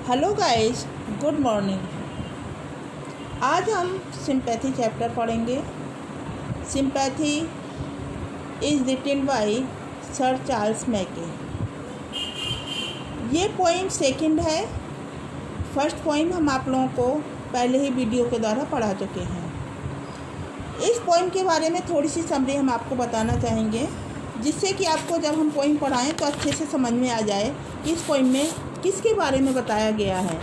Hello guys, good morning. आज हम sympathy chapter पढ़ेंगे। Sympathy is written by sir Charles Mackay. ये poem second है। फर्स्ट पोइम हम आप लोगों को पहले ही वीडियो के द्वारा पढ़ा चुके हैं। इस पोइम के बारे में थोड़ी सी समरी हम आपको बताना चाहेंगे, जिससे कि आपको जब हम पोइम पढ़ाएं तो अच्छे से समझ में आ जाए कि इस पोइम में किसके बारे में बताया गया है।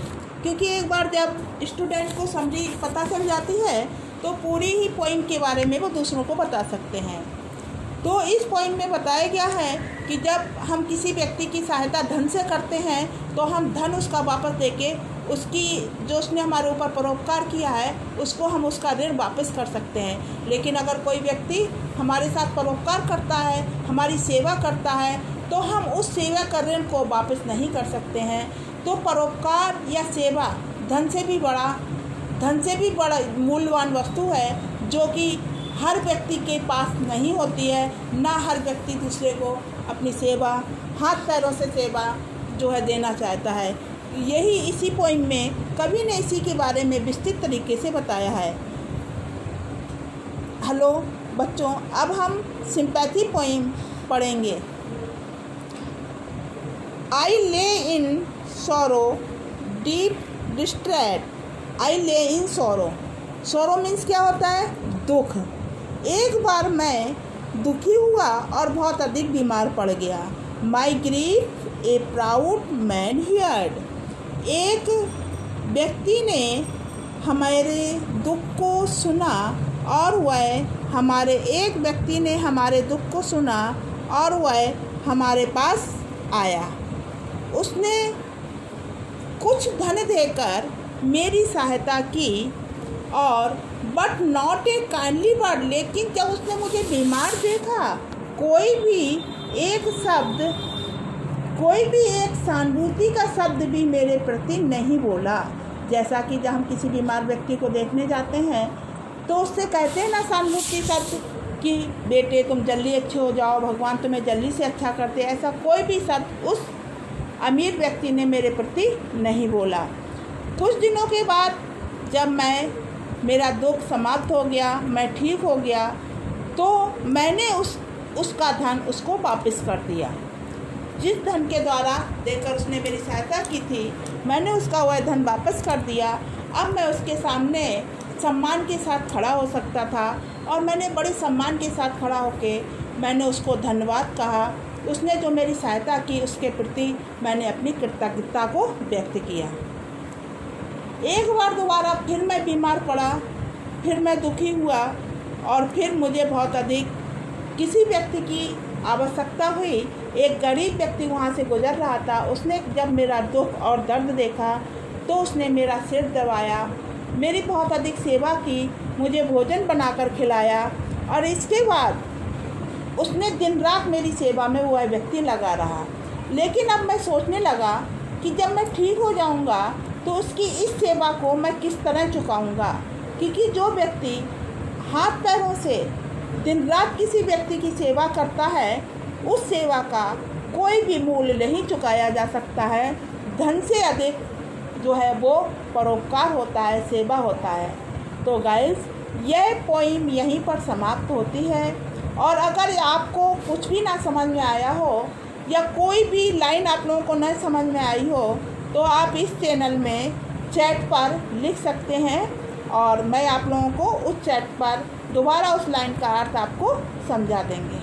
क्योंकि एक बार जब स्टूडेंट को समरी पता चल जाती है तो पूरी ही पोइम के बारे में वो दूसरों को बता सकते हैं। तो इस पोइम में बताया गया है कि जब हम किसी व्यक्ति की सहायता धन से करते हैं तो हम धन उसका वापस देके उसकी जो उसने हमारे ऊपर परोपकार किया है उसको हम उसका ऋण वापस कर सकते हैं। लेकिन अगर कोई व्यक्ति हमारे साथ परोपकार करता है, हमारी सेवा करता है, तो हम उस सेवा का ऋण को वापस नहीं कर सकते हैं। तो परोपकार या सेवा धन से भी बड़ा मूल्यवान वस्तु है, जो कि हर व्यक्ति के पास नहीं होती है। ना हर व्यक्ति दूसरे को अपनी सेवा, हाथ पैरों से सेवा जो है देना चाहता है। यही इसी पोइम में कवि ने इसी के बारे में विस्तृत तरीके से बताया है। हेलो बच्चों, अब हम सिंपैथी पोइम पढ़ेंगे। आई ले इन सॉरो डीप डिस्ट्रेस। आई ले इन सॉरो। सॉरो मीन्स क्या होता है? दुख। एक बार मैं दुखी हुआ और बहुत अधिक बीमार पड़ गया। My grief a proud man heard. एक व्यक्ति ने हमारे दुख को सुना और वह हमारे पास आया। उसने कुछ धन देकर मेरी सहायता की और but not a kindly word. लेकिन जब उसने मुझे बीमार देखा, कोई भी एक सहानुभूति का शब्द भी मेरे प्रति नहीं बोला। जैसा कि जब हम किसी बीमार व्यक्ति को देखने जाते हैं तो उससे कहते हैं ना सहानुभूति शब्द कि बेटे तुम जल्दी अच्छे हो जाओ, भगवान तुम्हें जल्दी से अच्छा करते। ऐसा कोई भी शब्द उस अमीर व्यक्ति ने मेरे प्रति नहीं बोला। कुछ दिनों के बाद जब मेरा दुख समाप्त हो गया, मैं ठीक हो गया, तो मैंने उसका धन उसको वापस कर दिया। जिस धन के द्वारा देकर उसने मेरी सहायता की थी, मैंने उसका वह धन वापस कर दिया। अब मैं उसके सामने सम्मान के साथ खड़ा हो सकता था और मैंने बड़े सम्मान के साथ खड़ा होके मैंने उसको धन्यवाद कहा। उसने जो मेरी सहायता की उसके प्रति मैंने अपनी कृतज्ञता को व्यक्त किया। एक बार दोबारा फिर मैं बीमार पड़ा, फिर मैं दुखी हुआ और फिर मुझे बहुत अधिक किसी व्यक्ति की आवश्यकता हुई। एक गरीब व्यक्ति वहाँ से गुजर रहा था। उसने जब मेरा दुख और दर्द देखा तो उसने मेरा सिर दबाया, मेरी बहुत अधिक सेवा की, मुझे भोजन बनाकर खिलाया और इसके बाद उसने दिन रात मेरी सेवा में वह व्यक्ति लगा रहा। लेकिन अब मैं सोचने लगा कि जब मैं ठीक हो जाऊंगा तो उसकी इस सेवा को मैं किस तरह चुकाऊंगा। क्योंकि जो व्यक्ति हाथ पैरों से दिन रात किसी व्यक्ति की सेवा करता है, उस सेवा का कोई भी मूल्य नहीं चुकाया जा सकता है। धन से अधिक जो है वो परोपकार होता है, सेवा होता है। तो गाइस, यह पोइम यहीं पर समाप्त होती है। और अगर आपको कुछ भी ना समझ में आया हो या कोई भी लाइन आप लोगों को न समझ में आई हो तो आप इस चैनल में चैट पर लिख सकते हैं और मैं आप लोगों को उस चैट पर दोबारा उस लाइन का अर्थ आपको समझा देंगे।